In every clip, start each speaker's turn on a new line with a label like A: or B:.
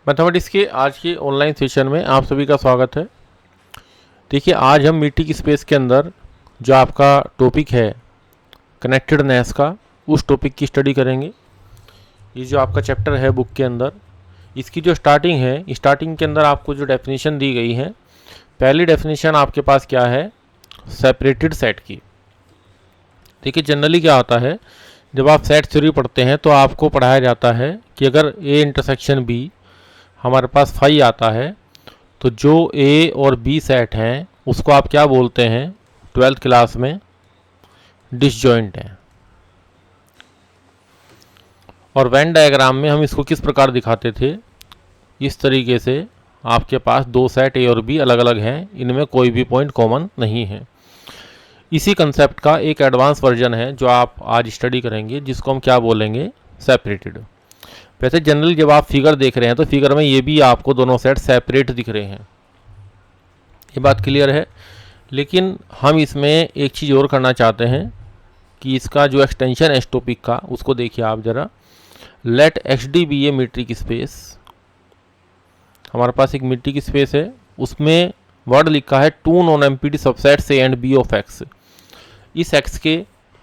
A: Mathematics के आज के ऑनलाइन सेशन में आप सभी का स्वागत है। देखिए, आज हम मीट्रिक स्पेस के अंदर जो आपका टॉपिक है कनेक्टेडनेस का, उस टॉपिक की स्टडी करेंगे। ये जो आपका चैप्टर है बुक के अंदर, इसकी जो स्टार्टिंग है, स्टार्टिंग के अंदर आपको जो डेफिनेशन दी गई है, पहली डेफिनेशन आपके पास क्या है, सेपरेटेड सेट की। देखिए, जनरली क्या होता है, जब आप सेट थ्योरी पढ़ते हैं तो आपको पढ़ाया जाता है कि अगर ए इंटरसेक्शन बी हमारे पास फाई आता है तो जो ए और बी सेट हैं उसको आप क्या बोलते हैं, 12th क्लास में डिसजॉइंट है। और वेन डायग्राम में हम इसको किस प्रकार दिखाते थे, इस तरीके से आपके पास दो सेट ए और बी अलग अलग हैं, इनमें कोई भी पॉइंट कॉमन नहीं है। इसी कंसेप्ट का एक एडवांस वर्जन है जो आप आज स्टडी करेंगे, जिसको हम क्या बोलेंगे, सेपरेटेड। वैसे जनरली जब आप फिगर देख रहे हैं तो फिगर में ये भी आपको दोनों सेट सेपरेट दिख रहे हैं, ये बात क्लियर है। लेकिन हम इसमें एक चीज़ और करना चाहते हैं कि इसका जो एक्सटेंशन है इस टॉपिक का, उसको देखिए आप ज़रा। Let x d be a metric space. हमारे पास एक मीट्रिक स्पेस है, उसमें वर्ड लिखा है two non empty subsets a and b of x. इस एक्स के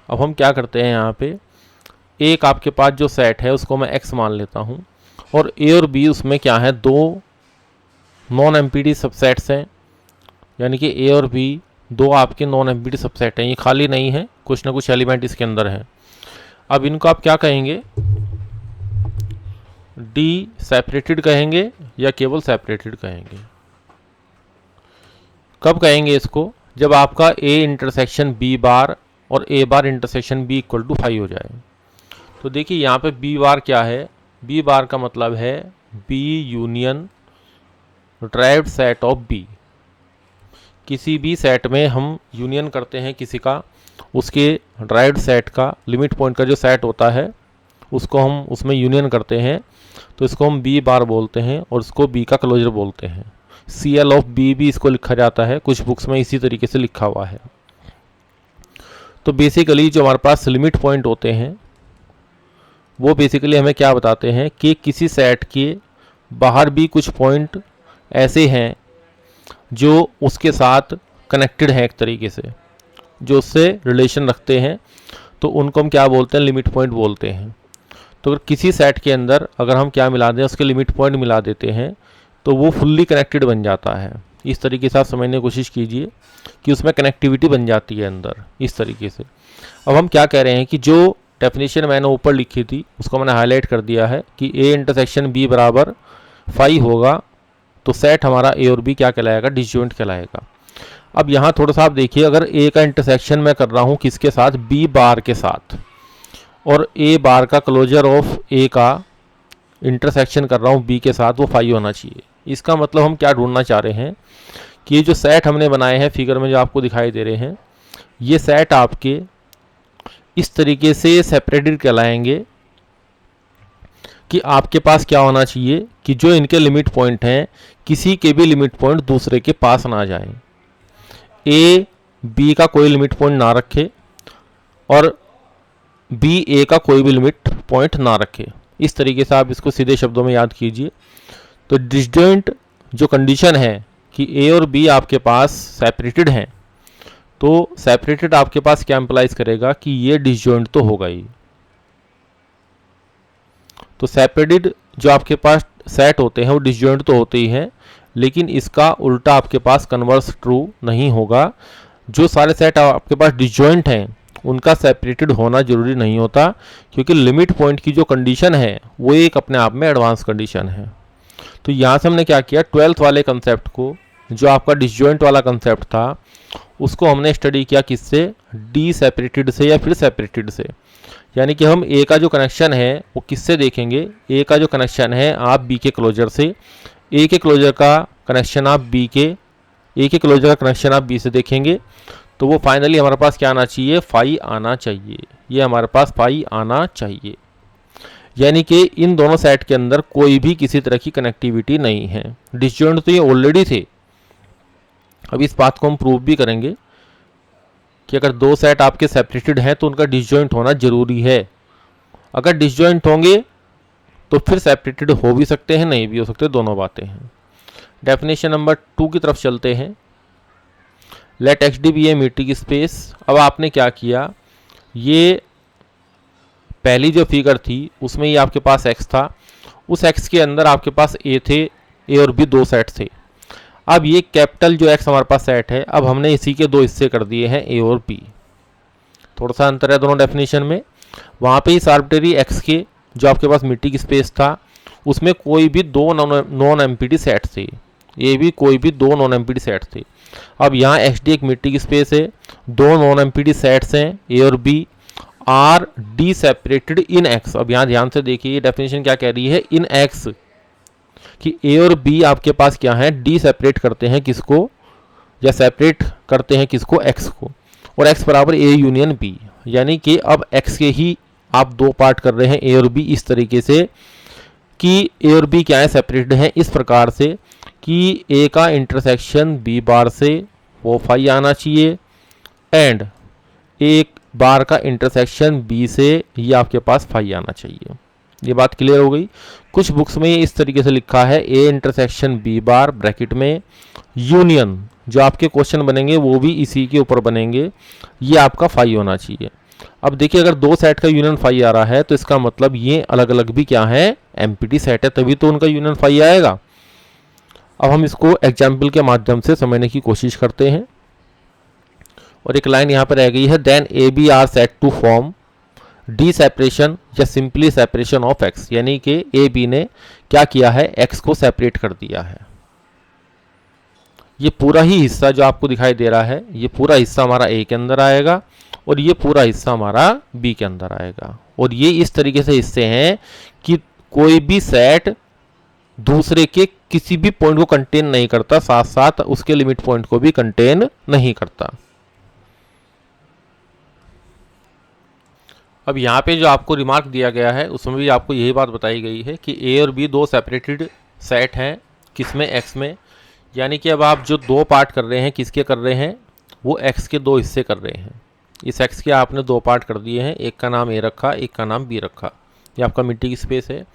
A: अब हम क्या करते हैं, यहाँ पे एक आपके पास जो सेट है उसको मैं x मान लेता हूँ, और a और b उसमें क्या है, दो नॉन एम्प्टी सबसेट्स हैं, यानी कि a और b दो आपके नॉन एम्प्टी सबसेट हैं, ये खाली नहीं है, कुछ ना कुछ एलिमेंट इसके अंदर है। अब इनको आप क्या कहेंगे, डी सेपरेटेड कहेंगे या केवल सेपरेटेड कहेंगे। कब कहेंगे इसको, जब आपका a इंटरसेक्शन b बार और a bar intersection b equal to 5 हो जाए। तो देखिए यहाँ पे बी बार क्या है, बी बार का मतलब है b union derived set of b. किसी भी सेट में हम यूनियन करते हैं किसी का, उसके ड्राइव्ड सेट का, लिमिट पॉइंट का जो सेट होता है उसको हम उसमें यूनियन करते हैं, तो इसको हम बी बार बोलते हैं और इसको बी का क्लोजर बोलते हैं। सी एल ऑफ बी भी इसको लिखा जाता है, कुछ बुक्स में इसी तरीके से लिखा हुआ है। तो बेसिकली जो हमारे पास लिमिट पॉइंट होते हैं वो बेसिकली हमें क्या बताते हैं कि किसी सेट के बाहर भी कुछ पॉइंट ऐसे हैं जो उसके साथ कनेक्टेड हैं, एक तरीके से जो उससे रिलेशन रखते हैं, तो उनको हम क्या बोलते हैं, लिमिट पॉइंट बोलते हैं। तो अगर किसी सेट के अंदर अगर हम क्या मिला दें, उसके लिमिट पॉइंट मिला देते हैं तो वो फुल्ली कनेक्टेड बन जाता है। इस तरीके से आप समझने की कोशिश कीजिए कि उसमें कनेक्टिविटी बन जाती है अंदर, इस तरीके से। अब हम क्या कह रहे हैं कि जो डेफिनेशन मैंने ऊपर लिखी थी उसको मैंने हाईलाइट कर दिया है कि ए इंटरसेक्शन बी बराबर 5 होगा, तो सेट हमारा ए और बी क्या कहलाएगा, डिसजॉइंट कहलाएगा। अब यहाँ थोड़ा सा आप देखिए, अगर ए का इंटरसेक्शन मैं कर रहा हूँ किसके साथ, बी बार के साथ, और ए बार का क्लोजर ऑफ ए का इंटरसेक्शन कर रहा हूँ बी के साथ, वो 5 होना चाहिए। इसका मतलब हम क्या ढूंढना चाह रहे हैं कि ये जो सेट हमने बनाए हैं फिगर में जो आपको दिखाई दे रहे हैं, ये सेट आपके इस तरीके से सेपरेटेड कहलाएंगे कि आपके पास क्या होना चाहिए कि जो इनके लिमिट पॉइंट हैं, किसी के भी लिमिट पॉइंट दूसरे के पास ना जाएं। ए बी का कोई लिमिट पॉइंट ना रखे और बी ए का कोई भी लिमिट पॉइंट ना रखे। इस तरीके से आप इसको सीधे शब्दों में याद कीजिए। तो डिसजॉइंट जो कंडीशन है कि ए और बी आपके पास सेपरेटेड हैं, तो सेपरेटेड आपके पास क्या इंप्लाइज करेगा कि ये डिसजॉइंट तो होगा ही। तो सेपरेटेड जो आपके पास सेट होते हैं वो डिसजॉइंट तो होते ही हैं, लेकिन इसका उल्टा आपके पास कन्वर्स ट्रू नहीं होगा। जो सारे सेट आपके पास डिसजॉइंट हैं उनका सेपरेटेड होना जरूरी नहीं होता, क्योंकि लिमिट पॉइंट की जो कंडीशन है वो एक अपने आप में एडवांस कंडीशन है। तो यहाँ से हमने क्या किया, 12th वाले कंसेप्ट को, जो आपका डिसजॉइंट वाला कंसेप्ट था, उसको हमने स्टडी किया किससे, डी सेपरेटेड से या फिर सेपरेटेड से। यानी कि हम ए का जो कनेक्शन है वो किससे देखेंगे, ए का जो कनेक्शन है आप बी के क्लोजर से, ए के क्लोजर का कनेक्शन आप बी के, ए के क्लोजर का कनेक्शन आप बी से देखेंगे, तो वो फाइनली हमारे पास क्या आना चाहिए, 5 आना चाहिए। ये हमारे पास 5 आना चाहिए, यानी कि इन दोनों सेट के अंदर कोई भी किसी तरह की कनेक्टिविटी नहीं है। डिसजॉइंट तो ये ऑलरेडी थे। अब इस बात को हम प्रूव भी करेंगे कि अगर दो सेट आपके सेपरेटेड हैं तो उनका डिसजॉइंट होना जरूरी है। अगर डिसजॉइंट होंगे तो फिर सेपरेटेड हो भी सकते हैं, नहीं भी हो सकते, दोनों बातें हैं। डेफिनेशन नंबर 2 की तरफ चलते हैं। Let x d be a metric space. अब आपने क्या किया, ये पहली जो फिगर थी उसमें ये आपके पास x था, उस x के अंदर आपके पास a थे, a और b दो सेट थे। अब ये कैपिटल जो x हमारे पास सेट है, अब हमने इसी के दो हिस्से कर दिए हैं a और b। थोड़ा सा अंतर है दोनों डेफिनेशन में। वहाँ पे इस आर्बिट्रेरी x के जो आपके पास मीट्रिक स्पेस था उसमें कोई भी दो नॉन एम्प्टी सेट थे, ये भी कोई भी दो नॉन एम्प्टी सेट थे। अब यहाँ एक्स डी एक मीट्रिक स्पेस है, दो नॉन एम्प्टी सेट्स हैं a और b आर डी सेपरेटेड इन एक्स। अब यहाँ ध्यान से देखिए ये डेफिनेशन क्या कह रही है, इन एक्स, कि ए और बी आपके पास क्या है, डी सेपरेट करते हैं किसको, या सेपरेट करते हैं किसको, एक्स को, और एक्स बराबर ए यूनियन बी। यानी कि अब एक्स के ही आप दो पार्ट कर रहे हैं ए और बी इस तरीके से कि ए और बी क्या है, सेपरेटेड हैं इस प्रकार से कि ए का इंटरसेक्शन बी बार से वो फाई आना चाहिए, एंड एक बार का इंटरसेक्शन बी से ये आपके पास फाई आना चाहिए। ये बात क्लियर हो गई। कुछ बुक्स में ये इस तरीके से लिखा है, a intersection b bar bracket में यूनियन, जो आपके क्वेश्चन बनेंगे वो भी इसी के ऊपर बनेंगे, ये आपका फाई होना चाहिए। अब देखिए अगर दो सेट का यूनियन फाई आ रहा है तो इसका मतलब ये अलग अलग भी क्या है, एम्प्टी सेट है, तभी तो उनका यूनियन फाई आएगा। अब हम इसको एग्जाम्पल के माध्यम से समझने की कोशिश करते हैं। और एक लाइन यहाँ पर रह गई है, then a b are set to form d separation या सिंपली सेपरेशन ऑफ एक्स। यानी कि ए बी ने क्या किया है, एक्स को सेपरेट कर दिया है। ये पूरा ही हिस्सा जो आपको दिखाई दे रहा है, ये पूरा हिस्सा हमारा ए के अंदर आएगा और ये पूरा हिस्सा हमारा बी के अंदर आएगा। और ये इस तरीके से हिस्से हैं कि कोई भी सेट दूसरे के किसी भी पॉइंट को कंटेन नहीं करता, साथ साथ उसके लिमिट पॉइंट को भी कंटेन नहीं करता। अब यहाँ पे जो आपको रिमार्क दिया गया है उसमें भी आपको यही बात बताई गई है कि ए और बी दो सेपरेटेड सेट हैं, किसमें, एक्स में। यानी कि अब आप जो दो पार्ट कर रहे हैं किसके कर रहे हैं, वो एक्स के दो हिस्से कर रहे हैं। इस एक्स के आपने दो पार्ट कर दिए हैं, एक का नाम ए रखा, एक का नाम बी रखा। ये आपका मीट्रिक स्पेस है।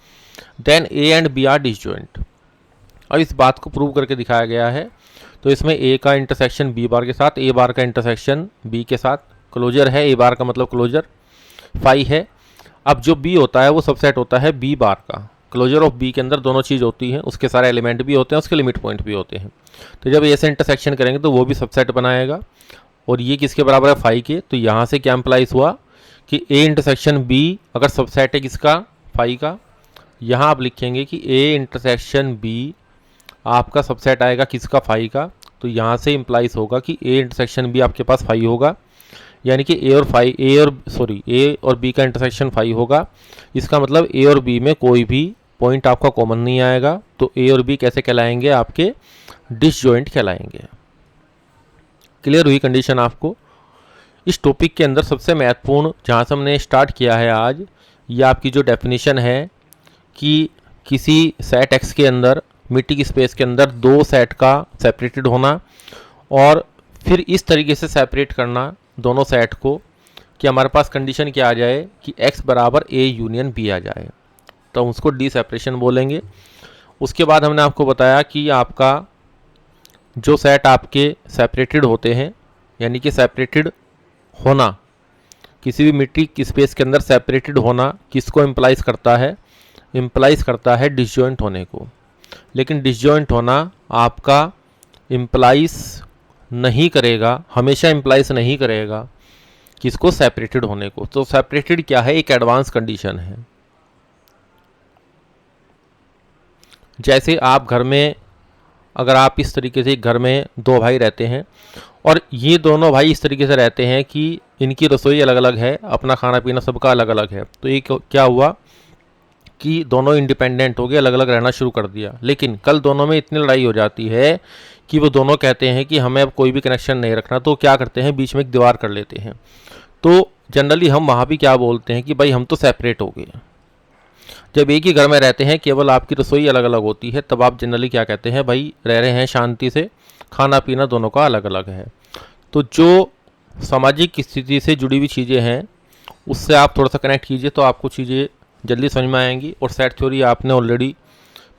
A: Then a and B are disjoint. अब इस बात को प्रूव करके दिखाया गया है। तो इसमें ए का इंटरसेक्शन बी बार के साथ, ए बार का इंटरसेक्शन बी के साथ क्लोजर है। ए बार का मतलब क्लोजर फाई है। अब जो बी होता है वो सबसेट होता है बी बार का। क्लोजर ऑफ बी के अंदर दोनों चीज़ होती हैं, उसके सारे एलिमेंट भी होते हैं, उसके लिमिट पॉइंट भी होते हैं। तो जब ए से इंटरसेक्शन करेंगे तो वो भी सबसेट बनाएगा। और ये किसके बराबर है, फाई के। तो यहाँ से क्या एम्प्लाइज हुआ कि ए इंटरसेक्शन बी अगर सबसेट है किसका, फाई का, यहाँ आप लिखेंगे कि ए इंटरसेक्शन बी आपका सबसेट आएगा किसका, फाई का। तो यहाँ से इम्प्लाइज होगा कि ए इंटरसेक्शन बी आपके पास फाई होगा। यानी कि ए और बी का इंटरसेक्शन फाई होगा। इसका मतलब ए और बी में कोई भी पॉइंट आपका कॉमन नहीं आएगा। तो ए और बी कैसे कहलाएंगे, आपके डिसजॉइंट कहलाएंगे। क्लियर हुई कंडीशन आपको। इस टॉपिक के अंदर सबसे महत्वपूर्ण जहाँ से हमने स्टार्ट किया है आज, ये आपकी जो डेफिनेशन है कि किसी सेट एक्स के अंदर, मीट्रिक स्पेस के अंदर दो सेट का सेपरेटेड होना, और फिर इस तरीके से सेपरेट करना दोनों सेट को कि हमारे पास कंडीशन क्या आ जाए कि x बराबर a यूनियन b आ जाए, तो उसको डी सेपरेशन बोलेंगे। उसके बाद हमने आपको बताया कि आपका जो सेट आपके सेपरेटेड होते हैं, यानी कि सेपरेटेड होना, किसी भी मीट्रिक स्पेस के अंदर सेपरेटेड होना किसको इम्प्लाइज करता है, इम्प्लाइज करता है डिसजॉइंट होने को। लेकिन डिसजॉइंट होना आपका इम्प्लाइज नहीं करेगा, हमेशा इम्प्लाइज नहीं करेगा किसको, सेपरेटेड होने को। तो सेपरेटेड क्या है, एक एडवांस कंडीशन है। जैसे आप घर में, अगर आप इस तरीके से घर में दो भाई रहते हैं और ये दोनों भाई इस तरीके से रहते हैं कि इनकी रसोई अलग अलग है, अपना खाना पीना सबका अलग अलग है, तो ये क्या हुआ कि दोनों इंडिपेंडेंट हो गए, अलग अलग रहना शुरू कर दिया। लेकिन कल दोनों में इतनी लड़ाई हो जाती है कि वो दोनों कहते हैं कि हमें अब कोई भी कनेक्शन नहीं रखना, तो क्या करते हैं, बीच में एक दीवार कर लेते हैं। तो जनरली हम वहाँ भी क्या बोलते हैं कि भाई हम तो सेपरेट हो गए। जब एक ही घर में रहते हैं, केवल आपकी रसोई अलग अलग होती है, तब आप जनरली क्या कहते हैं, भाई रह रहे हैं शांति से, खाना पीना दोनों का अलग अलग है। तो जो सामाजिक स्थिति से जुड़ी हुई चीज़ें हैं उससे आप थोड़ा सा कनेक्ट कीजिए तो आपको चीज़ें जल्दी समझ में आएंगी, और सेट थ्योरी आपने ऑलरेडी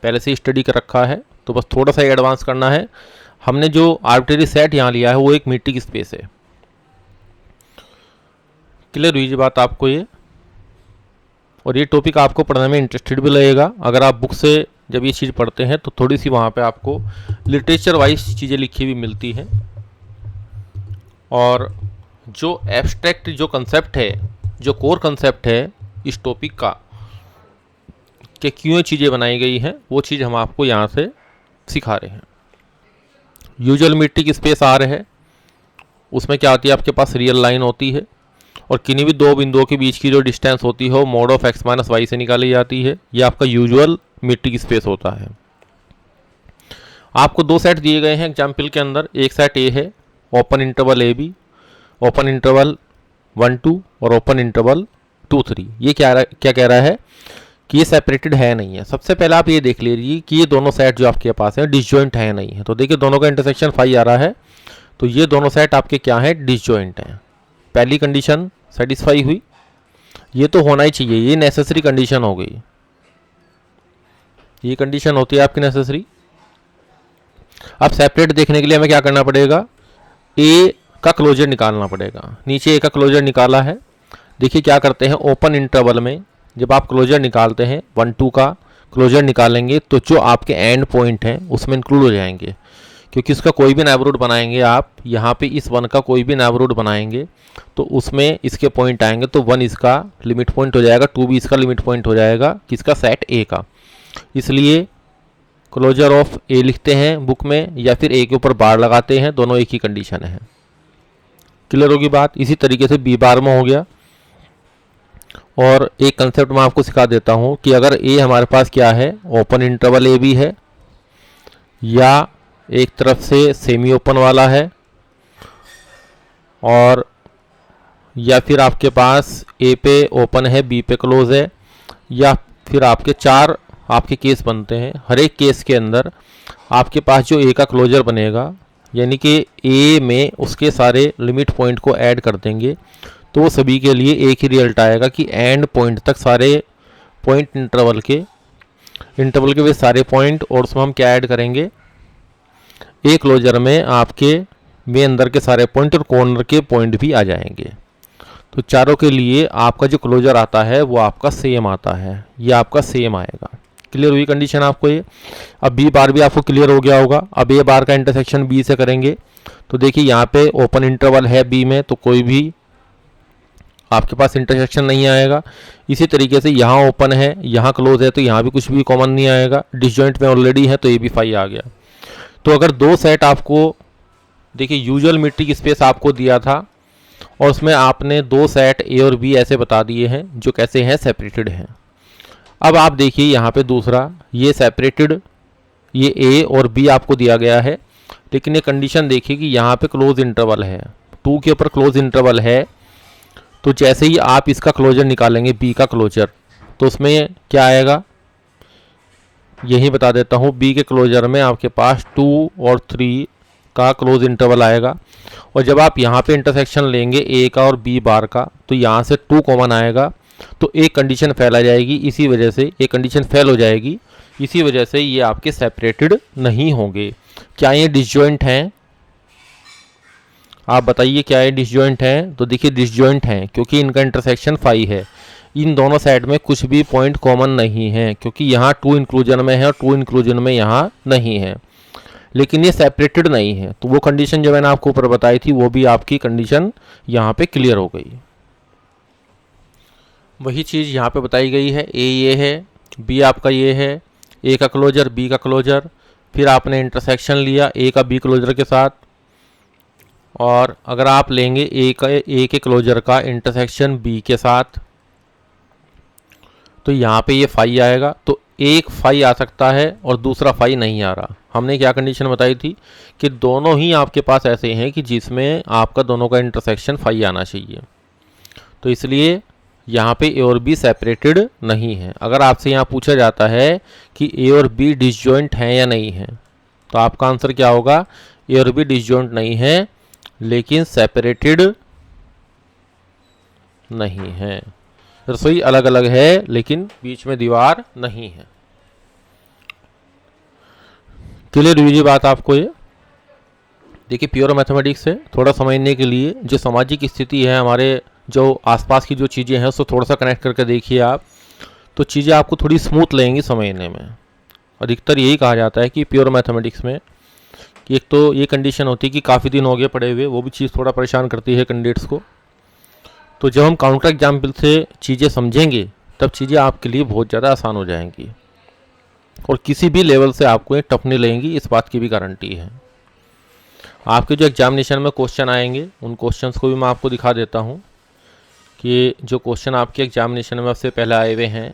A: पहले से स्टडी कर रखा है, तो बस थोड़ा सा एडवांस करना है। हमने जो आर्बिट्रेरी सेट यहाँ लिया है वो एक मीट्रिक स्पेस है। क्लियर हुई जी बात आपको ये? और ये टॉपिक आपको पढ़ने में इंटरेस्टेड भी लगेगा। अगर आप बुक से जब ये चीज़ पढ़ते हैं तो थोड़ी सी वहाँ पे आपको लिटरेचर वाइज चीज़ें लिखी हुई मिलती हैं, और जो एब्स्ट्रैक्ट जो कंसेप्ट है, जो कोर कंसेप्ट है इस टॉपिक का कि क्यों ये चीज़ें बनाई गई हैं, वो चीज़ हम आपको यहाँ से सिखा रहे हैं। यूजुअल मीट्रिक स्पेस आर है, उसमें क्या होती है, आपके पास रियल लाइन होती है, और किन्हीं भी दो बिंदुओं के बीच की जो डिस्टेंस होती है वो mod of x minus y से निकाली जाती है। ये आपका यूजुअल मीट्रिक स्पेस होता है। आपको दो सेट दिए गए हैं एग्जाम्पल के अंदर। एक सेट ए है, open interval a b, open interval 1 2 और ओपन इंटरवल 2 3। ये क्या कह रहा है कि ये सेपरेटेड है नहीं है। सबसे पहले आप ये देख लीजिए कि ये दोनों सेट जो आपके पास है डिसजॉइंट है नहीं है। तो देखिए दोनों का इंटरसेक्शन फाई आ रहा है, तो ये दोनों सेट आपके क्या है, डिसजॉइंट हैं। पहली कंडीशन सेटिस्फाई हुई, ये तो होना ही चाहिए, ये नेसेसरी कंडीशन हो गई, ये कंडीशन होती है आपकी नेसेसरी। अब सेपरेट देखने के लिए हमें क्या करना पड़ेगा, ए का क्लोजर निकालना पड़ेगा। नीचे ए का क्लोजर निकाला है। देखिए क्या करते हैं, ओपन इंटरवल में जब आप क्लोजर निकालते हैं 1 2 का क्लोजर निकालेंगे तो जो आपके एंड पॉइंट हैं उसमें इंक्लूड हो जाएंगे, क्योंकि इसका कोई भी नेबरहुड बनाएंगे आप, यहाँ पे इस 1 का कोई भी नेबरहुड बनाएंगे तो उसमें इसके पॉइंट आएंगे, तो 1 इसका लिमिट पॉइंट हो जाएगा, 2 भी इसका लिमिट पॉइंट हो जाएगा किसका, सेट ए का। इसलिए क्लोजर ऑफ ए लिखते हैं बुक में, या फिर ए के ऊपर बार लगाते हैं, दोनों एक ही कंडीशन है। क्लियर होगी बात? इसी तरीके से बी बार में हो गया। और एक कंसेप्ट मैं आपको सिखा देता हूँ कि अगर ए हमारे पास क्या है, ओपन इंटरवल ए बी है, या एक तरफ से सेमी ओपन वाला है, और या फिर आपके पास ए पे ओपन है बी पे क्लोज है, या फिर आपके 4 आपके केस बनते हैं। हर एक केस के अंदर आपके पास जो ए का क्लोजर बनेगा, यानी कि ए में उसके सारे लिमिट पॉइंट को ऐड कर देंगे, तो वो सभी के लिए एक ही रिजल्ट आएगा कि एंड पॉइंट तक सारे पॉइंट इंटरवल के वे सारे पॉइंट, और उसमें हम क्या ऐड करेंगे, ए क्लोजर में आपके में अंदर के सारे पॉइंट और कॉर्नर के पॉइंट भी आ जाएंगे। तो चारों के लिए आपका जो क्लोजर आता है वो आपका सेम आता है, ये आपका सेम आएगा। क्लियर हुई कंडीशन आपको ये? अब बी बार भी आपको क्लियर हो गया होगा। अब ए बार का इंटरसेक्शन बी से करेंगे, तो देखिए यहाँ पे ओपन इंटरवल है बी में, तो कोई भी आपके पास इंटरसेक्शन नहीं आएगा। इसी तरीके से यहाँ ओपन है, यहाँ क्लोज है, तो यहाँ भी कुछ भी कॉमन नहीं आएगा। डिसजॉइंट में ऑलरेडी है तो ये भी फाई आ गया। तो अगर दो सेट आपको, देखिए यूजुअल मीट्रिक स्पेस आपको दिया था, और उसमें आपने दो सेट ए और बी ऐसे बता दिए हैं जो कैसे हैं, सेपरेटेड हैं। अब आप देखिए यहाँ पे दूसरा, ये सेपरेटेड, ये ए और बी आपको दिया गया है, लेकिन ये कंडीशन देखिए कि यहाँ पे क्लोज इंटरवल है, 2 के ऊपर क्लोज इंटरवल है, तो जैसे ही आप इसका क्लोजर निकालेंगे बी का क्लोजर, तो उसमें क्या आएगा, यही बता देता हूँ। बी के क्लोजर में आपके पास 2 और 3 का क्लोज इंटरवल आएगा, और जब आप यहाँ पे इंटरसेक्शन लेंगे ए का और बी बार का, तो यहाँ से 2 कॉमन आएगा, तो एक कंडीशन फैल आ जाएगी। इसी वजह से एक कंडीशन फेल हो जाएगी, इसी वजह से ये आपके सेपरेटेड नहीं होंगे। क्या ये डिसजॉइंट हैं? आप बताइए क्या ये डिसजॉइंट हैं? तो देखिए डिसजॉइंट हैं क्योंकि इनका इंटरसेक्शन 5 है। इन दोनों साइड में कुछ भी पॉइंट कॉमन नहीं है, क्योंकि यहाँ 2 इंक्लूजन में है और 2 इंक्लूजन में यहाँ नहीं है, लेकिन ये सेपरेटेड नहीं है। तो वो कंडीशन जो मैंने आपको ऊपर बताई थी वो भी आपकी कंडीशन यहाँ पे क्लियर हो गई। वही चीज़ यहाँ पे बताई गई है, ए ये है, बी आपका ये है, ए का क्लोजर बी का क्लोजर, फिर आपने इंटरसेक्शन लिया ए का बी क्लोजर के साथ, और अगर आप लेंगे ए के क्लोजर का इंटरसेक्शन बी के साथ, तो यहाँ पे ये फाई आएगा। तो एक फाई आ सकता है और दूसरा फाई नहीं आ रहा। हमने क्या कंडीशन बताई थी कि दोनों ही आपके पास ऐसे हैं कि जिसमें आपका दोनों का इंटरसेक्शन फाई आना चाहिए, तो इसलिए यहाँ पे ए और बी सेपरेटेड नहीं है। अगर आपसे यहाँ पूछा जाता है कि ए और बी डिसजॉइंट हैं या नहीं है, तो आपका आंसर क्या होगा, ए और बी डिसजॉइंट नहीं है लेकिन सेपरेटेड नहीं है। रसोई अलग अलग है लेकिन बीच में दीवार नहीं है। क्लियर हुई ये बात आपको? ये देखिए प्योर मैथमेटिक्स है, थोड़ा समझने के लिए जो सामाजिक स्थिति है, हमारे जो आसपास की जो चीज़ें हैं उसको थोड़ा सा कनेक्ट करके देखिए आप, तो चीज़ें आपको थोड़ी स्मूथ लगेंगी समझने में। अधिकतर यही कहा जाता है कि प्योर मैथमेटिक्स में कि एक तो ये कंडीशन होती है कि काफ़ी दिन हो गए पढ़े हुए, वो भी चीज़ थोड़ा परेशान करती है कैंडिडेट्स को। तो जब हम काउंटर एग्जाम्पल से चीज़ें समझेंगे तब चीज़ें आपके लिए बहुत ज़्यादा आसान हो जाएंगी और किसी भी लेवल से आपको ये टफ नहीं लगेंगी, इस बात की भी गारंटी है। आपके जो एग्जामिनेशन में क्वेश्चन आएंगे उन क्वेश्चंस को भी मैं आपको दिखा देता हूँ कि जो क्वेश्चन आपके एग्जामिनेशन में सबसे पहले आए हुए हैं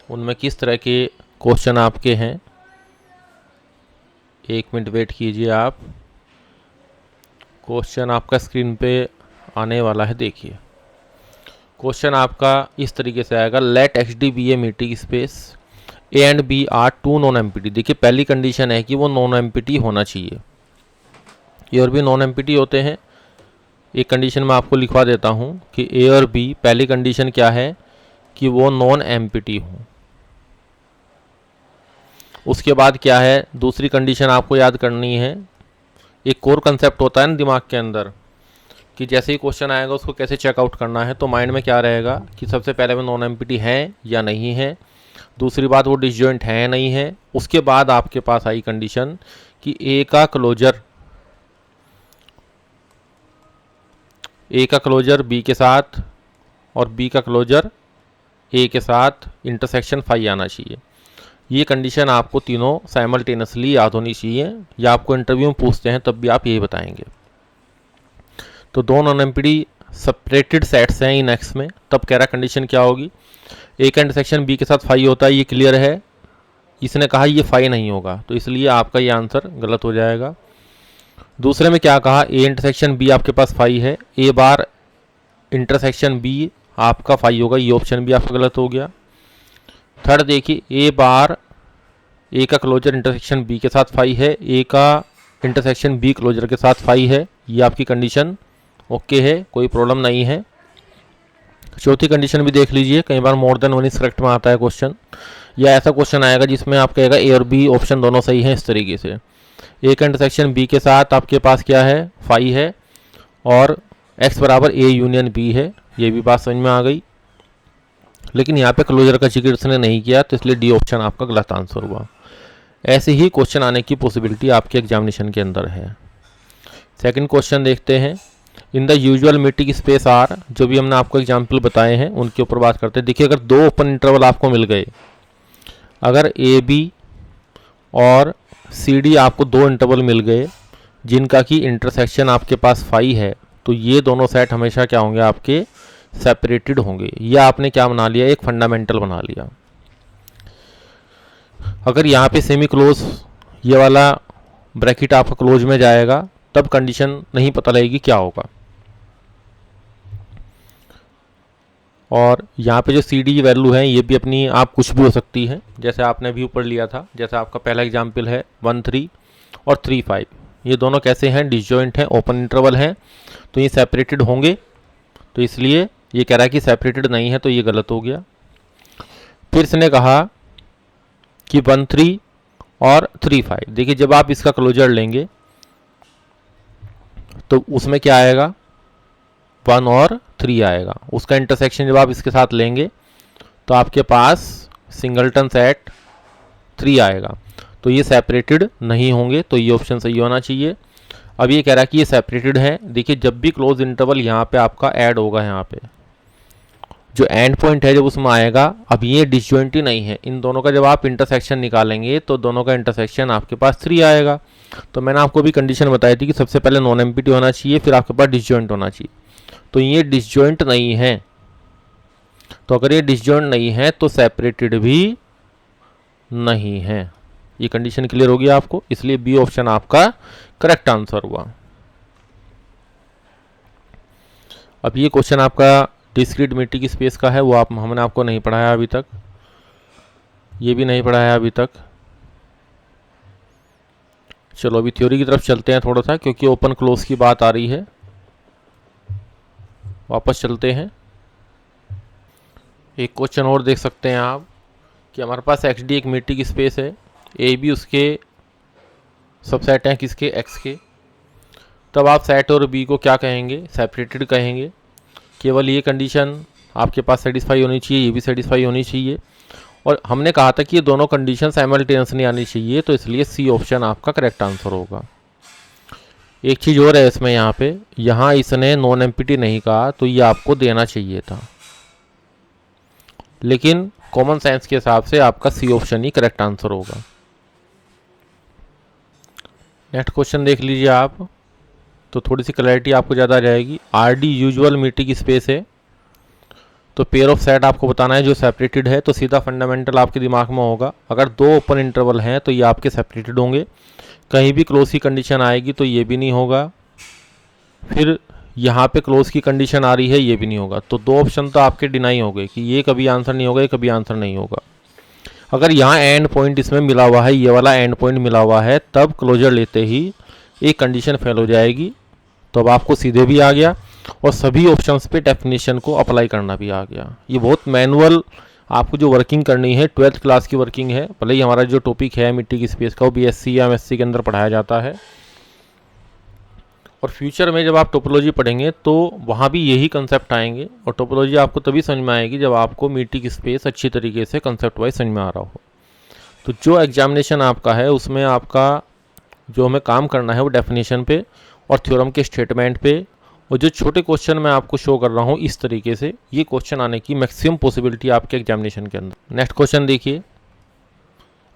A: उनमें किस तरह के क्वेश्चन आपके हैं। एक मिनट वेट कीजिए आप, क्वेश्चन आपका स्क्रीन पे आने वाला है। देखिए क्वेश्चन आपका इस तरीके से आएगा, let x d be a metric space a and B are two non empty. देखिए पहली कंडीशन है कि वो नॉन एम्पिटी होना चाहिए, ए और बी नॉन एम्पिटी होते हैं। एक कंडीशन मैं आपको लिखवा देता हूँ कि ए और बी, पहली कंडीशन क्या है कि वो नॉन एम्पिटी हो। उसके बाद क्या है, दूसरी कंडीशन आपको याद करनी है। एक कोर कंसेप्ट होता है ना दिमाग के अंदर कि जैसे ही क्वेश्चन आएगा उसको कैसे चेकआउट करना है, तो माइंड में क्या रहेगा कि सबसे पहले वो नॉन एम्पिटी है या नहीं है, दूसरी बात वो डिसजॉइंट है या नहीं है। उसके बाद आपके पास आई कंडीशन कि ए का क्लोजर बी के साथ और बी का क्लोजर ए के साथ इंटरसेक्शन फाई आना चाहिए। ये कंडीशन आपको तीनों साइमल्टेनियसली याद होनी चाहिए, या आपको इंटरव्यू में पूछते हैं तब भी आप यही बताएंगे। तो दो नॉन एम्पिटी सेपरेटेड सेट्स हैं इन एक्स में, तब कह रहा कंडीशन क्या होगी, ए का इंटरसेक्शन बी के साथ फाई होता है, ये क्लियर है। इसने कहा ये फाई नहीं होगा, तो इसलिए आपका ये आंसर गलत हो जाएगा। दूसरे में क्या कहा, ए इंटरसेक्शन बी आपके पास फाई है, ए बार इंटरसेक्शन बी आपका फाई होगा, ये ऑप्शन भी आपका गलत हो गया। थर्ड देखिए, ए बार ए का क्लोजर इंटरसेक्शन बी के साथ फाई है, ए का इंटरसेक्शन बी क्लोजर के साथ फाई है, ये आपकी कंडीशन ओके है, कोई प्रॉब्लम नहीं है। चौथी कंडीशन भी देख लीजिए, कई बार more than one is correct में आता है क्वेश्चन, या ऐसा क्वेश्चन आएगा जिसमें आप कहेगा ए और बी ऑप्शन दोनों सही हैं। इस तरीके से ए का इंटरसेक्शन बी के साथ आपके पास क्या है, फाई है, और एक्स बराबर ए यूनियन बी है, ये भी बात समझ में आ गई। लेकिन यहाँ पे क्लोजर का जिक्र इसने नहीं किया, तो इसलिए डी ऑप्शन आपका गलत आंसर हुआ। ऐसे ही क्वेश्चन आने की पॉसिबिलिटी आपके एग्जामिनेशन के अंदर है। सेकंड क्वेश्चन देखते हैं, in the usual metric space R, जो भी हमने आपको एग्जाम्पल बताए हैं उनके ऊपर बात करते हैं। देखिए अगर दो ओपन इंटरवल आपको मिल गए, अगर ए बी और सी डी आपको दो इंटरवल मिल गए जिनका कि इंटरसेक्शन आपके पास फाई है, तो ये दोनों सेट हमेशा क्या होंगे, आपके सेपरेटेड होंगे। या आपने क्या बना लिया, एक फंडामेंटल बना लिया। अगर यहाँ पे सेमी क्लोज ये वाला ब्रैकेट आपका क्लोज में जाएगा तब कंडीशन नहीं पता लगेगी क्या होगा। और यहाँ पे जो सी डी वैल्यू है ये भी अपनी आप कुछ भी हो सकती है, जैसे आपने अभी ऊपर लिया था, जैसे आपका पहला एग्जाम्पल है 1 3 और 3 5, ये दोनों कैसे हैं, डिसजॉइंट हैं, ओपन इंटरवल हैं, तो ये सेपरेटेड होंगे, तो इसलिए ये कह रहा है कि सेपरेटेड नहीं है, तो ये गलत हो गया। फिर इसने कहा कि 1 3 और 3 5, देखिए जब आप इसका क्लोजर लेंगे तो उसमें क्या आएगा, 1 और 3 आएगा। उसका इंटरसेक्शन जब आप इसके साथ लेंगे तो आपके पास सिंगलटन सेट 3 आएगा, तो ये सेपरेटेड नहीं होंगे, तो ये ऑप्शन सही होना चाहिए। अब ये कह रहा है कि ये सेपरेटेड है। देखिए जब भी क्लोज इंटरवल यहाँ पे आपका ऐड होगा, यहाँ पे जो एंड पॉइंट है जब उसमें आएगा, अब ये डिसजॉइंट ही नहीं है, इन दोनों का जब आप इंटरसेक्शन निकालेंगे तो दोनों का इंटरसेक्शन आपके पास 3 आएगा। तो मैंने आपको भी कंडीशन बताई थी कि सबसे पहले नॉन एम्पिटी होना चाहिए, फिर आपके पास डिसजॉइंट होना चाहिए, तो ये डिसजॉइंट नहीं है। तो अगर ये डिसजॉइंट नहीं है तो सेपरेटेड भी नहीं है। ये कंडीशन क्लियर होगी आपको, इसलिए बी ऑप्शन आपका करेक्ट आंसर हुआ। अब ये क्वेश्चन आपका डिस्क्रीट मीटिंग स्पेस का है, वो हमने आपको नहीं पढ़ाया अभी तक, ये भी नहीं पढ़ाया अभी तक। चलो अभी थ्योरी की तरफ चलते हैं थोड़ा सा, क्योंकि ओपन क्लोज की बात आ रही है। वापस चलते हैं, एक क्वेश्चन और देख सकते हैं आप कि हमारे पास एक्स डी एक मीट्रिक स्पेस है, ए बी उसके सबसेट हैं किसके, एक्स के। तब आप सेट और बी को क्या कहेंगे, सेपरेटेड कहेंगे। केवल ये कंडीशन आपके पास सेटिस्फाई होनी चाहिए, ये भी सेटिस्फाई होनी चाहिए। और हमने कहा था कि ये दोनों कंडीशन साइमल्टेनियसली आनी चाहिए, तो इसलिए सी ऑप्शन आपका करेक्ट आंसर होगा। एक चीज़ और है इसमें, यहाँ इसने नॉन एम्प्टी नहीं कहा, तो ये आपको देना चाहिए था, लेकिन कॉमन सेंस के हिसाब से आपका सी ऑप्शन ही करेक्ट आंसर होगा। नेक्स्ट क्वेश्चन देख लीजिए आप, तो थोड़ी सी क्लैरिटी आपको ज़्यादा आ जाएगी। R D usual metric space है, तो पेयर ऑफ सेट आपको बताना है जो सेपरेटेड है, तो सीधा फंडामेंटल आपके दिमाग में होगा। अगर दो ओपन इंटरवल हैं तो ये आपके सेपरेटेड होंगे। कहीं भी क्लोज की कंडीशन आएगी तो ये भी नहीं होगा। फिर यहाँ पे क्लोज की कंडीशन आ रही है, ये भी नहीं होगा। तो दो ऑप्शन तो आपके डिनाई हो गए कि ये कभी आंसर नहीं होगा, ये कभी आंसर नहीं होगा। अगर यहाँ एंड पॉइंट इसमें मिला हुआ है, ये वाला एंड पॉइंट मिला हुआ है, तब क्लोजर लेते ही एक कंडीशन फेल हो जाएगी। तो अब आपको सीधे भी आ गया और सभी ऑप्शंस पे डेफिनेशन को अप्लाई करना भी आ गया। ये बहुत मैनुअल आपको जो वर्किंग करनी है, 12th क्लास की वर्किंग है। भले ही हमारा जो टॉपिक है मीट्रिक स्पेस का वो बीएससी या एमएससी के अंदर पढ़ाया जाता है, और फ्यूचर में जब आप टोपोलॉजी पढ़ेंगे तो वहाँ भी यही कंसेप्ट आएंगे। और टोपोलॉजी आपको तभी समझ में आएगी जब आपको मीट्रिक स्पेस अच्छी तरीके से कंसेप्ट वाइज समझ में आ रहा हो। तो जो एग्जामिनेशन आपका है उसमें आपका जो हमें काम करना है वो डेफिनेशन पे और थ्योरम के स्टेटमेंट पे, और जो छोटे क्वेश्चन मैं आपको शो कर रहा हूँ इस तरीके से, ये क्वेश्चन आने की मैक्सिमम पॉसिबिलिटी आपके एग्जामिनेशन के अंदर। नेक्स्ट क्वेश्चन देखिए।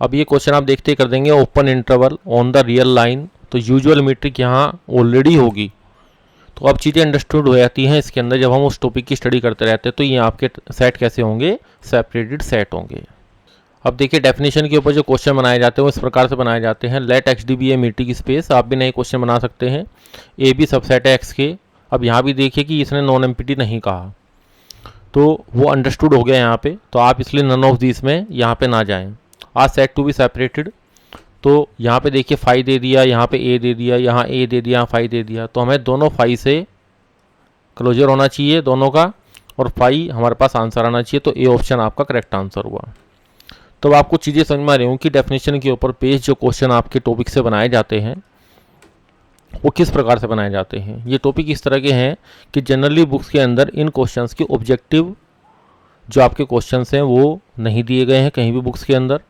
A: अब ये क्वेश्चन आप देखते ही कर देंगे, open interval on the real line. तो यूजुअल मीट्रिक यहाँ ऑलरेडी होगी, तो अब चीज़ें अंडरस्टूड हो जाती हैं इसके अंदर जब हम उस टॉपिक की स्टडी करते रहते हैं। तो ये आपके सेट कैसे होंगे, सेपरेटेड सेट होंगे। अब देखिए डेफिनेशन के ऊपर जो क्वेश्चन बनाए जाते हैं वो इस प्रकार से बनाए जाते हैं। Let x d be a metric space, आप भी नए क्वेश्चन बना सकते हैं। ए बी सबसेट है एक्स के। अब यहाँ भी देखिए कि इसने नॉन एम्प्टी नहीं कहा, तो वो अंडरस्टूड हो गया यहाँ पे, तो आप इसलिए नन ऑफ दिस में यहाँ पे ना जाएं। आज सेट टू बी सेपरेटेड, तो यहाँ पे देखिए फाई दे दिया, यहाँ पे ए दे दिया, यहाँ ए दे दिया, यहाँ फाई दे दिया। तो हमें दोनों फाई से क्लोजर होना चाहिए दोनों का, और फाई हमारे पास आंसर आना चाहिए। तो ए ऑप्शन आपका करेक्ट आंसर हुआ। तो आपको चीज़ें समझ में आ रही हूँ कि डेफिनेशन के ऊपर बेस्ड जो क्वेश्चन आपके टॉपिक से बनाए जाते हैं वो किस प्रकार से बनाए जाते हैं। ये टॉपिक इस तरह के हैं कि जनरली बुक्स के अंदर इन क्वेश्चंस के ऑब्जेक्टिव जो आपके क्वेश्चंस हैं वो नहीं दिए गए हैं कहीं भी बुक्स के अंदर।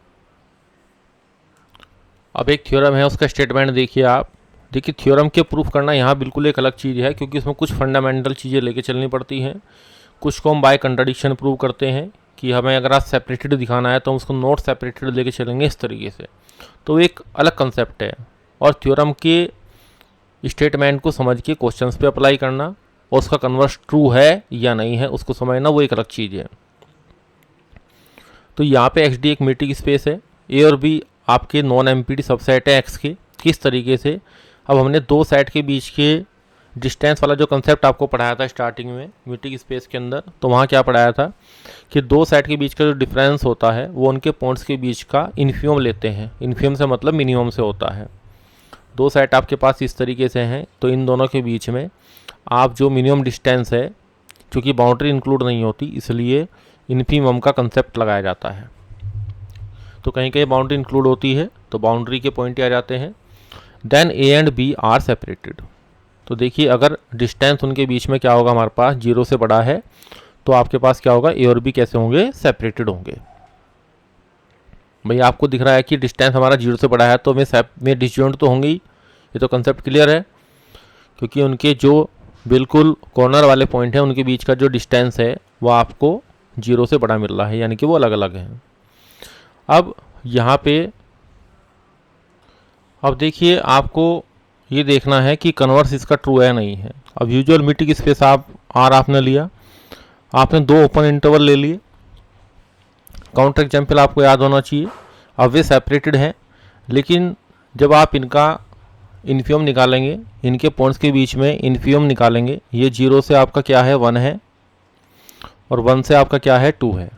A: अब एक थ्योरम है, उसका स्टेटमेंट देखिए आप। देखिए थ्योरम के प्रूफ करना यहाँ बिल्कुल एक अलग चीज़ है, क्योंकि उसमें कुछ फंडामेंटल चीज़ें लेके चलनी पड़ती हैं। कुछ को हम बाय कंट्राडिक्शन प्रूव करते हैं कि हमें अगर आज सेपरेटेड दिखाना है तो हम उसको नॉट सेपरेटेड लेके चलेंगे इस तरीके से। तो एक अलग कंसेप्ट है, और थ्योरम के स्टेटमेंट को समझ के क्वेश्चंस पे अप्लाई करना और उसका कन्वर्स ट्रू है या नहीं है उसको समझना, वो एक अलग चीज़ है। तो यहाँ पे एक्स डी एक मीट्रिक स्पेस है, ए और बी आपके नॉन एम्प्टी सबसेट है एक्स के। किस तरीके से, अब हमने दो सेट के बीच के डिस्टेंस वाला जो कंसेप्ट आपको पढ़ाया था स्टार्टिंग में मीट्रिक स्पेस के अंदर, तो वहाँ क्या पढ़ाया था कि दो सेट के बीच का जो डिफरेंस होता है वो उनके पॉइंट्स के बीच का इन्फियम लेते हैं। इन्फियम से मतलब मिनिमम से होता है। दो सेट आपके पास इस तरीके से हैं, तो इन दोनों के बीच में आप जो मिनिमम डिस्टेंस है, क्योंकि बाउंड्री इंक्लूड नहीं होती इसलिए इन्फिमम का कंसेप्ट लगाया जाता है। तो कहीं कहीं बाउंड्री इंक्लूड होती है तो बाउंड्री के पॉइंट आ जाते हैं। Then a and B are separated. तो देखिए अगर डिस्टेंस उनके बीच में क्या होगा, हमारे पास 0 से बड़ा है, तो आपके पास क्या होगा, ए और बी कैसे होंगे, सेपरेटेड होंगे। भाई आपको दिख रहा है कि डिस्टेंस हमारा 0 से बड़ा है तो में डिसजॉइंट तो होंगे ही, ये तो कंसेप्ट क्लियर है, क्योंकि उनके जो बिल्कुल कॉर्नर वाले पॉइंट हैं उनके बीच का जो डिस्टेंस है वो आपको 0 से बड़ा मिल रहा है, यानी कि वो अलग अलग हैं। अब यहाँ पे अब देखिए आपको ये देखना है कि कन्वर्स इसका ट्रू है नहीं है। अब यूजुअल मीट्रिक स्पेस आपने लिया, आपने दो ओपन इंटरवल ले लिए। काउंटर एग्जाम्पल आपको याद होना चाहिए। अब वे सेपरेटेड हैं, लेकिन जब आप इनका इन्फियम निकालेंगे, इनके पॉइंट्स के बीच में इन्फियम निकालेंगे, ये 0 से आपका क्या है, 1 है, और 1 से आपका क्या है, 2 है।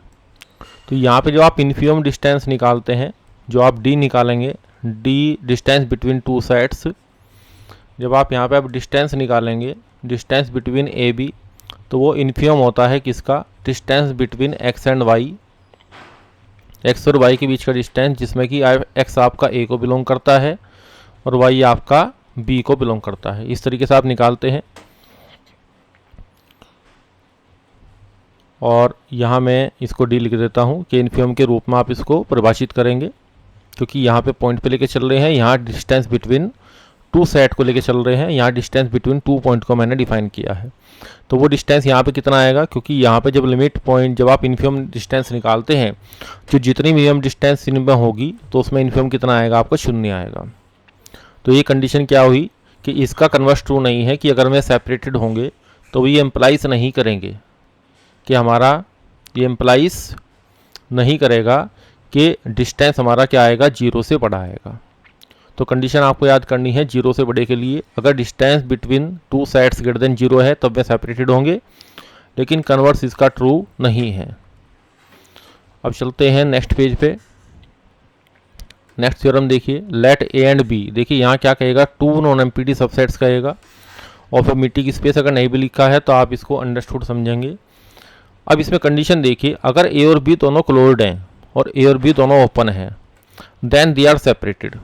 A: तो यहाँ पे जो आप इन्फियम डिस्टेंस निकालते हैं, जो आप डी निकालेंगे, D distance between two sets, जब आप यहाँ पे डिस्टेंस निकालेंगे, डिस्टेंस बिटवीन ए बी, तो वो इन्फियम होता है किसका, distance between x and y, x और वाई के बीच का डिस्टेंस, जिसमें कि एक्स आपका ए को बिलोंग करता है और वाई आपका बी को बिलोंग करता है। इस तरीके से आप निकालते हैं। और यहाँ मैं इसको डी लिख देता हूँ कि इन्फियम के रूप में आप इसको परिभाषित करेंगे, क्योंकि यहाँ पे पॉइंट पे लेके चल रहे हैं, यहाँ डिस्टेंस बिटवीन टू सेट को लेके चल रहे हैं, यहाँ डिस्टेंस बिटवीन टू पॉइंट को मैंने डिफाइन किया है। तो वो डिस्टेंस यहाँ पे कितना आएगा, क्योंकि यहाँ पे जब लिमिट पॉइंट, जब आप इन्फियम डिस्टेंस निकालते हैं, जो जितनी मिनिमम डिस्टेंस इनमें होगी तो उसमें इन्फियम कितना आएगा, आपका 0 आएगा। तो ये कंडीशन क्या हुई कि इसका कन्वर्स ट्रू नहीं है कि अगर मैं सेपरेटेड होंगे तो ये एम्प्लाइज नहीं करेंगे कि हमारा, ये एम्प्लाइज नहीं करेगा कि डिस्टेंस हमारा क्या आएगा, 0 से बड़ा आएगा। तो कंडीशन आपको याद करनी है 0 से बड़े के लिए, अगर distance between two sets greater than 0 है तब वे सेपरेटेड होंगे, लेकिन कन्वर्स इसका ट्रू नहीं है। अब चलते हैं नेक्स्ट पेज पे। नेक्स्ट थ्योरम देखिए, लेट ए एंड बी। देखिए यहाँ क्या कहेगा, टू नॉन एम्प्टी सबसेट्स कहेगा, और फिर मिट्टी की स्पेस अगर नहीं भी लिखा है तो आप इसको अंडरस्टूड समझेंगे। अब इसमें कंडीशन देखिए, अगर ए और बी दोनों क्लोज्ड हैं और ए और बी दोनों ओपन हैं, then they are separated,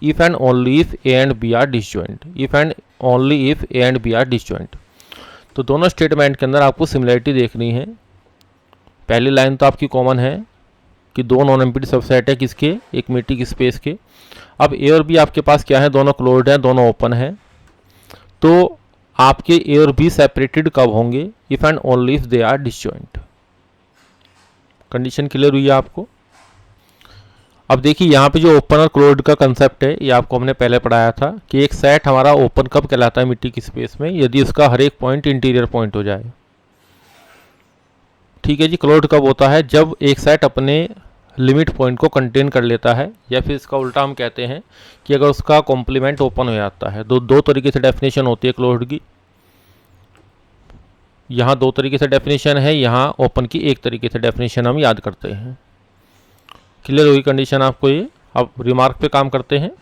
A: if and only if a and B are disjoint, if and only if a and B are disjoint. तो दोनों स्टेटमेंट के अंदर आपको सिमिलरिटी देखनी है। पहली लाइन तो आपकी कॉमन है कि दो नॉन एम्प्टी सबसेट है किसके, एक मिट्टी की स्पेस के। अब ए और बी आपके पास क्या है, दोनों क्लोज्ड हैं, दोनों ओपन हैं। तो आपके ए और बी सेपरेटेड कब होंगे, if and only if they are disjoint. Condition clear हुई है आपको। अब देखिए यहाँ पे जो ओपन और क्लोज्ड का कंसेप्ट है, ये आपको हमने पहले पढ़ाया था कि एक सेट हमारा ओपन कब कहलाता है मिट्टी की स्पेस में, यदि उसका हर एक पॉइंट इंटीरियर पॉइंट हो जाए। ठीक है जी। क्लोज्ड कब होता है, जब एक सेट अपने लिमिट पॉइंट को कंटेन कर लेता है, या फिर इसका उल्टा हम कहते हैं कि अगर उसका कॉम्प्लीमेंट ओपन हो जाता है। दो तरीके से डेफिनेशन होती है क्लोज्ड की। यहाँ दो तरीके से डेफिनेशन है, यहाँ ओपन की एक तरीके से डेफिनेशन हम याद करते हैं। क्लियर हुई कंडीशन आपको ये। अब रिमार्क पे काम करते हैं।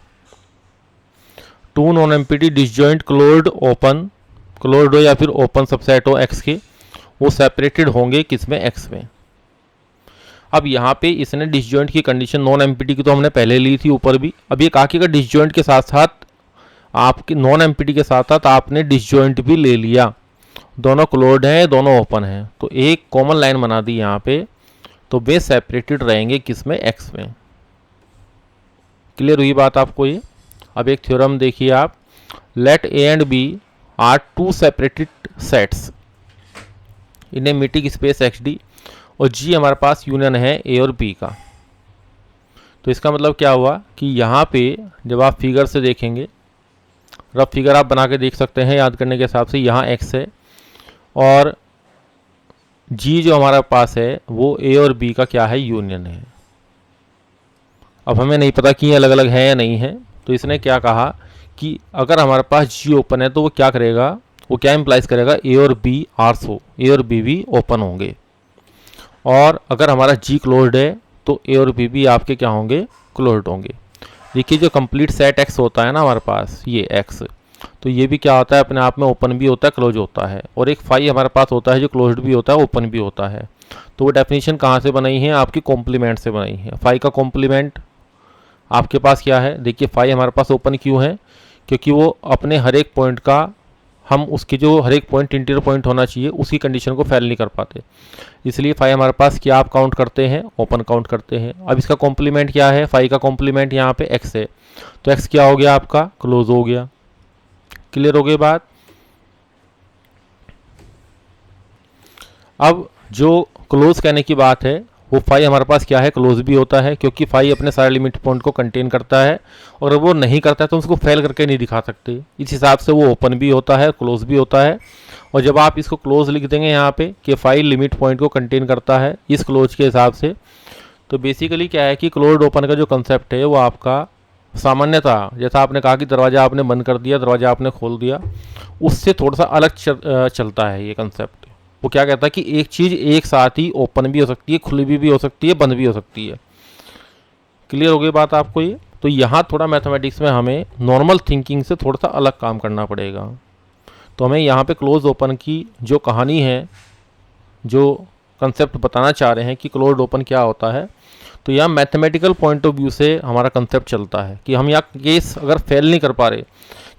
A: Two non empty disjoint closed open, closed हो या फिर ओपन सबसेट हो एक्स के, वो सेपरेटेड होंगे किसमें, एक्स में। अब यहाँ पे इसने डिसजॉइंट की कंडीशन नॉन एम्प्टी की तो हमने पहले ली थी ऊपर भी। अब ये कहा कि अगर डिसजॉइंट के साथ साथ आपके नॉन एम्प्टी के साथ साथ आपने डिसजॉइंट भी ले लिया, दोनों क्लोज्ड हैं, दोनों ओपन हैं, तो एक कॉमन लाइन बना दी यहाँ पे, तो वे सेपरेटेड रहेंगे किसमें, एक्स में। क्लियर हुई बात आपको ये। अब एक थ्योरम देखिए आप, let A and B are two separated sets in a metric space x D, और जी हमारे पास यूनियन है ए और बी का। तो इसका मतलब क्या हुआ कि यहाँ पे जब आप फिगर से देखेंगे, रफ फिगर आप बना के देख सकते हैं याद करने के हिसाब से, यहाँ एक्स है और जी जो हमारे पास है वो ए और बी का क्या है, यूनियन है। अब हमें नहीं पता कि ये अलग अलग है या नहीं है, तो इसने क्या कहा कि अगर हमारे पास जी ओपन है तो वो क्या करेगा, वो क्या इंप्लाइज करेगा, ए और बी आर सो, ए और बी भी ओपन होंगे। और अगर हमारा जी क्लोज्ड है तो ए और बी भी आपके क्या होंगे, क्लोज्ड होंगे। देखिए जो कंप्लीट सेट एक्स होता है ना हमारे पास, ये एक्स, तो ये भी क्या होता है, अपने आप में ओपन भी होता है, क्लोज होता है। और एक फाई हमारे पास होता है जो क्लोज्ड भी होता है, ओपन भी होता है। तो वो डेफिनेशन कहाँ से बनाई है, आपकी कॉम्प्लीमेंट से बनाई है। फाई का कॉम्प्लीमेंट आपके पास क्या है, देखिए फाई हमारे पास ओपन क्यों है, क्योंकि वो अपने हर एक पॉइंट का, हम उसकी जो हर एक पॉइंट इंटीरियर पॉइंट होना चाहिए उसकी कंडीशन को फेल नहीं कर पाते, इसलिए फाई हमारे पास क्या आप काउंट करते हैं, ओपन काउंट करते हैं। अब इसका कॉम्प्लीमेंट क्या है, फाई का कॉम्प्लीमेंट यहाँ पे एक्स है, तो एक्स क्या हो गया आपका, क्लोज हो गया। क्लियर हो गई बात। अब जो क्लोज कहने की बात है वो फाई हमारे पास क्या है, क्लोज भी होता है, क्योंकि फाई अपने सारे लिमिट पॉइंट को कंटेन करता है, और अगर वो नहीं करता है तो उसको फेल करके नहीं दिखा सकते। इस हिसाब से वो ओपन भी होता है, क्लोज भी होता है। और जब आप इसको क्लोज लिख देंगे यहाँ पे कि फाई लिमिट पॉइंट को कंटेन करता है इस क्लोज के हिसाब से, तो बेसिकली क्या है कि क्लोज्ड ओपन का जो कंसेप्ट है वो आपका सामान्यतः, जैसा आपने कहा कि दरवाज़ा आपने बंद कर दिया, दरवाज़ा आपने खोल दिया, उससे थोड़ा सा अलग चलता है ये कंसेप्ट। वो क्या कहता है कि एक चीज़ एक साथ ही ओपन भी हो सकती है, खुली भी हो सकती है, बंद भी हो सकती है। क्लियर हो गई बात आपको ये। तो यहाँ थोड़ा मैथमेटिक्स में हमें नॉर्मल थिंकिंग से थोड़ा सा अलग काम करना पड़ेगा। तो हमें यहाँ पे क्लोज ओपन की जो कहानी है जो कंसेप्ट बताना चाह रहे हैं कि क्लोज्ड ओपन क्या होता है, तो यहाँ मैथमेटिकल पॉइंट ऑफ व्यू से हमारा कंसेप्ट चलता है कि हम यहाँ केस अगर फेल नहीं कर पा रहे,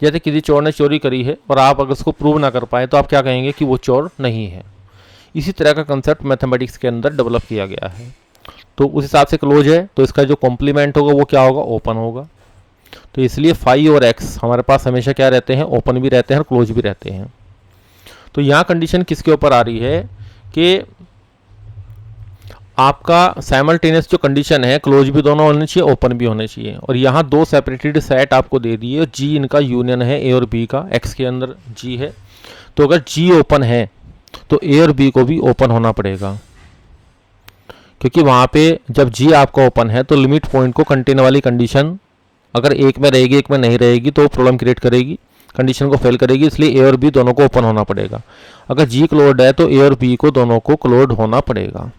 A: जैसे किसी चोर ने चोरी करी है और आप अगर उसको प्रूव ना कर पाए तो आप क्या कहेंगे कि वो चोर नहीं है। इसी तरह का कंसेप्ट मैथमेटिक्स के अंदर डेवलप किया गया है। तो उस हिसाब से क्लोज है तो इसका जो कॉम्प्लीमेंट होगा वो क्या होगा, ओपन होगा। तो इसलिए फाई और एक्स हमारे पास हमेशा क्या रहते हैं, ओपन भी रहते हैं और क्लोज भी रहते हैं। तो यहाँ कंडीशन किसके ऊपर आ रही है कि आपका साइमल्टेनियस जो कंडीशन है, क्लोज भी दोनों होने चाहिए, ओपन भी होने चाहिए। और यहाँ दो सेपरेटेड सेट आपको दे दिए, जी इनका यूनियन है ए और बी का, एक्स के अंदर जी है, तो अगर जी ओपन है तो ए और बी को भी ओपन होना पड़ेगा, क्योंकि वहाँ पे जब जी आपका ओपन है तो लिमिट पॉइंट को कंटेन वाली कंडीशन अगर एक में रहेगी एक में नहीं रहेगी तो प्रॉब्लम क्रिएट करेगी, कंडीशन को फेल करेगी। इसलिए ए और बी दोनों को ओपन होना पड़ेगा। अगर जी क्लोज्ड है तो ए और बी को दोनों को क्लोज्ड होना पड़ेगा।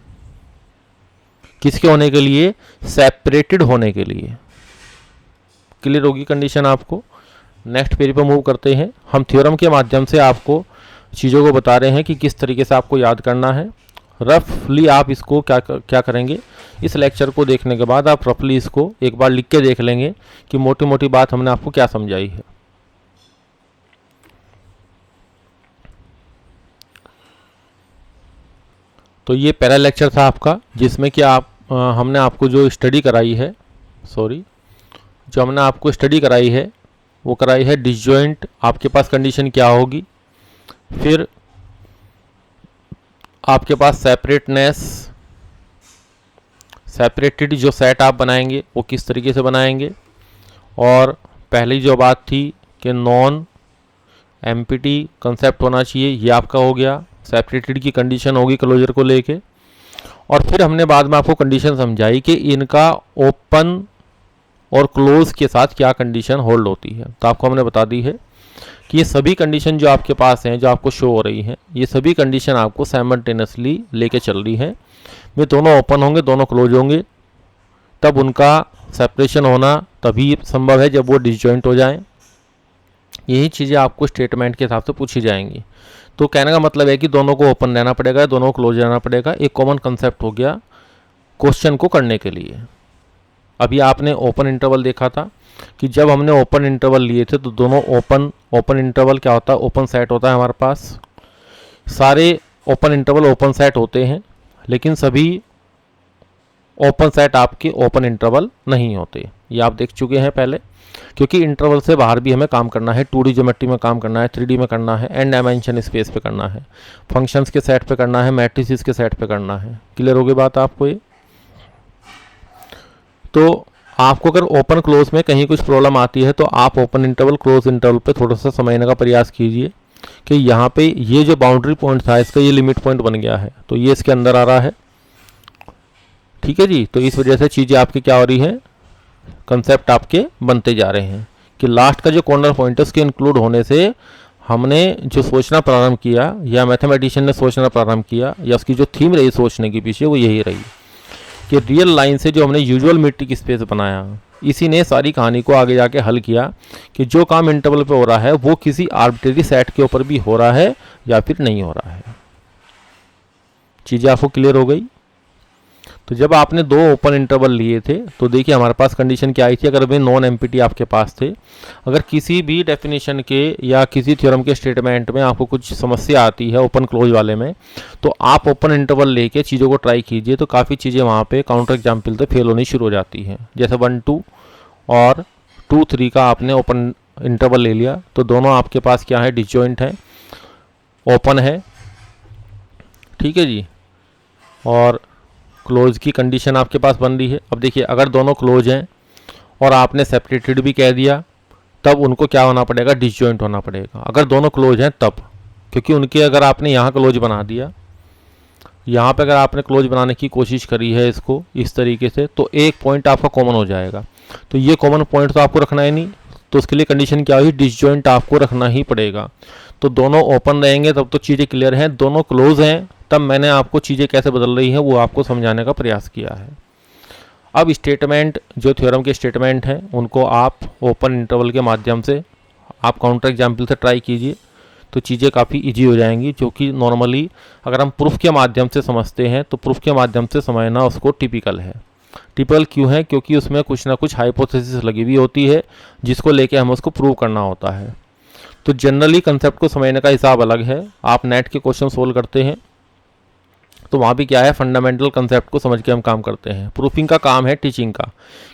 A: किसके होने के लिए, सेपरेटेड होने के लिए। क्लियर होगी कंडीशन आपको। नेक्स्ट पेज पर मूव करते हैं। हम थ्योरम के माध्यम से आपको चीज़ों को बता रहे हैं कि किस तरीके से आपको याद करना है। रफली आप इसको क्या करेंगे, इस लेक्चर को देखने के बाद आप रफली इसको एक बार लिख के देख लेंगे कि मोटी मोटी बात हमने आपको क्या समझाई है। तो ये पहला लेक्चर था आपका, जिसमें कि हमने आपको जो स्टडी कराई है, जो हमने आपको स्टडी कराई है वो कराई है डिसजॉइंट। आपके पास कंडीशन क्या होगी, फिर आपके पास सेपरेटेड जो सेट आप बनाएंगे वो किस तरीके से बनाएंगे, और पहली जो बात थी कि नॉन एम्प्टी कंसेप्ट होना चाहिए, ये आपका हो गया। सेपरेटेड की कंडीशन होगी क्लोजर को लेके, और फिर हमने बाद में आपको कंडीशन समझाई कि इनका ओपन और क्लोज के साथ क्या कंडीशन होल्ड होती है। तो आपको हमने बता दी है कि ये सभी कंडीशन जो आपके पास हैं, जो आपको शो हो रही हैं, ये सभी कंडीशन आपको साइमल्टेनियसली लेके चल रही हैं। वे दोनों ओपन होंगे, दोनों क्लोज होंगे, तब उनका सेपरेशन होना तभी संभव है जब वो डिसजॉइंट हो जाएं। यही चीज़ें आपको स्टेटमेंट के हिसाब से पूछी जाएंगी। तो कहने का मतलब है कि दोनों को ओपन रहना पड़ेगा, दोनों को क्लोज रहना पड़ेगा। एक कॉमन कंसेप्ट हो गया क्वेश्चन को करने के लिए। अभी आपने ओपन इंटरवल देखा था कि जब हमने ओपन इंटरवल लिए थे तो दोनों ओपन इंटरवल क्या होता है, ओपन सेट होता है हमारे पास। सारे ओपन इंटरवल ओपन सेट होते हैं, लेकिन सभी ओपन सेट आपके ओपन इंटरवल नहीं होते। ये आप देख चुके हैं पहले, क्योंकि इंटरवल से बाहर भी हमें काम करना है। 2D ज्योमेट्री में काम करना है, 3D में करना है, एन डायमेंशन स्पेस पे करना है, फंक्शंस के सेट पे करना है, मैट्रिसेस के सेट पे करना है। क्लियर हो गई बात आपको ये। तो आपको अगर ओपन क्लोज में कहीं कुछ प्रॉब्लम आती है तो आप ओपन इंटरवल क्लोज इंटरवल पे थोड़ा सा समझने का प्रयास कीजिए कि यहाँ पे ये जो बाउंड्री पॉइंट था इसका ये लिमिट पॉइंट बन गया है, तो ये इसके अंदर आ रहा है। ठीक है जी। तो इस वजह से चीज़ें आपकी क्या हो रही हैं, कंसेप्ट आपके बनते जा रहे हैं कि लास्ट का जो कॉर्नर पॉइंट है उसके इंक्लूड होने से हमने जो सोचना प्रारंभ किया, या मैथमेटिशियन ने सोचना प्रारंभ किया, या उसकी जो थीम रही सोचने के पीछे वो यही रही कि रियल लाइन से जो हमने यूजुअल मीट्रिक स्पेस बनाया, इसी ने सारी कहानी को आगे जाके हल किया कि जो काम इंटरवल पे हो रहा है वो किसी आर्बिट्रेरी सेट के ऊपर भी हो रहा है या फिर नहीं हो रहा है। चीज़ें आपको क्लियर हो गई। तो जब आपने दो ओपन इंटरवल लिए थे तो देखिए हमारे पास कंडीशन क्या आई थी। अगर वे नॉन एम्प्टी आपके पास थे, अगर किसी भी डेफिनेशन के या किसी थ्योरम के स्टेटमेंट में आपको कुछ समस्या आती है ओपन क्लोज वाले में, तो आप ओपन इंटरवल लेके चीज़ों को ट्राई कीजिए, तो काफ़ी चीज़ें वहाँ पे काउंटर एग्जाम्पल से फेल होनी शुरू हो जाती हैं। जैसे 1 2 और 2 3 का आपने ओपन इंटरवल ले लिया तो दोनों आपके पास क्या है, डिसजॉइंट है, ओपन है। ठीक है जी। और क्लोज की कंडीशन आपके पास बन रही है। अब देखिए अगर दोनों क्लोज हैं और आपने सेपरेटेड भी कह दिया, तब उनको क्या होना पड़ेगा, डिसजॉइंट होना पड़ेगा। अगर दोनों क्लोज हैं तब, क्योंकि उनके अगर आपने यहाँ क्लोज बना दिया, यहाँ पे अगर आपने क्लोज बनाने की कोशिश करी है इसको इस तरीके से, तो एक पॉइंट आपका कॉमन हो जाएगा। तो ये कॉमन पॉइंट तो आपको रखना है नहीं, तो उसके लिए कंडीशन क्या हुई, डिसजॉइंट आपको रखना ही पड़ेगा। तो दोनों ओपन रहेंगे तब तो चीज़ें क्लियर हैं, दोनों क्लोज हैं तब मैंने आपको चीज़ें कैसे बदल रही हैं वो आपको समझाने का प्रयास किया है। अब स्टेटमेंट, जो थ्योरम के स्टेटमेंट हैं, उनको आप ओपन इंटरवल के माध्यम से आप काउंटर एग्जाम्पल से ट्राई कीजिए। तो चीज़ें काफ़ी इजी हो जाएंगी, जो कि नॉर्मली अगर हम प्रूफ के माध्यम से समझते हैं तो प्रूफ के माध्यम से समझना उसको टिपिकल है। टिपिकल क्यों है? क्योंकि उसमें कुछ ना कुछ हाइपोथेसिस लगी हुई होती है जिसको लेके हमें उसको प्रूव करना होता है। तो जनरली कंसेप्ट को समझने का हिसाब अलग है। आप नेट के क्वेश्चन सोल्व करते हैं तो वहाँ भी क्या है, फंडामेंटल कंसेप्ट को समझ के हम काम करते हैं। प्रूफिंग का काम है टीचिंग का,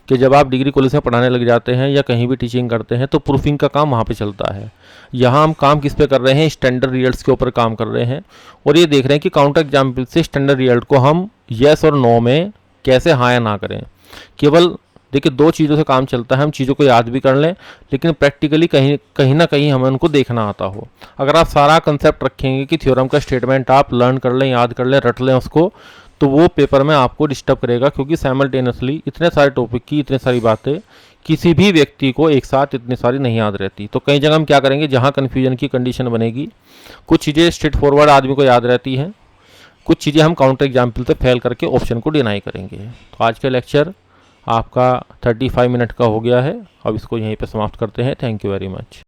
A: कि जब आप डिग्री कॉलेज में पढ़ाने लग जाते हैं या कहीं भी टीचिंग करते हैं तो प्रूफिंग का काम वहाँ पे चलता है। यहाँ हम काम किस पे कर रहे हैं, स्टैंडर्ड रिजल्ट्स के ऊपर काम कर रहे हैं और ये देख रहे हैं कि काउंटर एग्जाम्पल से स्टैंडर्ड रिजल्ट को हम येस और नो में कैसे हाँ या ना करें। केवल देखिए दो चीज़ों से काम चलता है, हम चीज़ों को याद भी कर लें लेकिन प्रैक्टिकली कहीं ना कहीं हमें उनको देखना आता हो। अगर आप सारा कंसेप्ट रखेंगे कि थ्योरम का स्टेटमेंट आप लर्न कर लें, याद कर लें, रट लें उसको, तो वो पेपर में आपको डिस्टर्ब करेगा, क्योंकि साइमल्टेनियसली इतने सारे टॉपिक की इतनी सारी बातें किसी भी व्यक्ति को एक साथ इतनी सारी नहीं याद रहती। तो कई जगह हम क्या करेंगे, जहाँ कन्फ्यूजन की कंडीशन बनेगी, कुछ चीज़ें स्ट्रेट फॉरवर्ड आदमी को याद रहती हैं, कुछ चीज़ें हम काउंटर एग्जाम्पल से फेल करके ऑप्शन को डिनाई करेंगे। तो आज का लेक्चर आपका 35 मिनट का हो गया है। अब इसको यहीं पे समाप्त करते हैं। Thank you very much.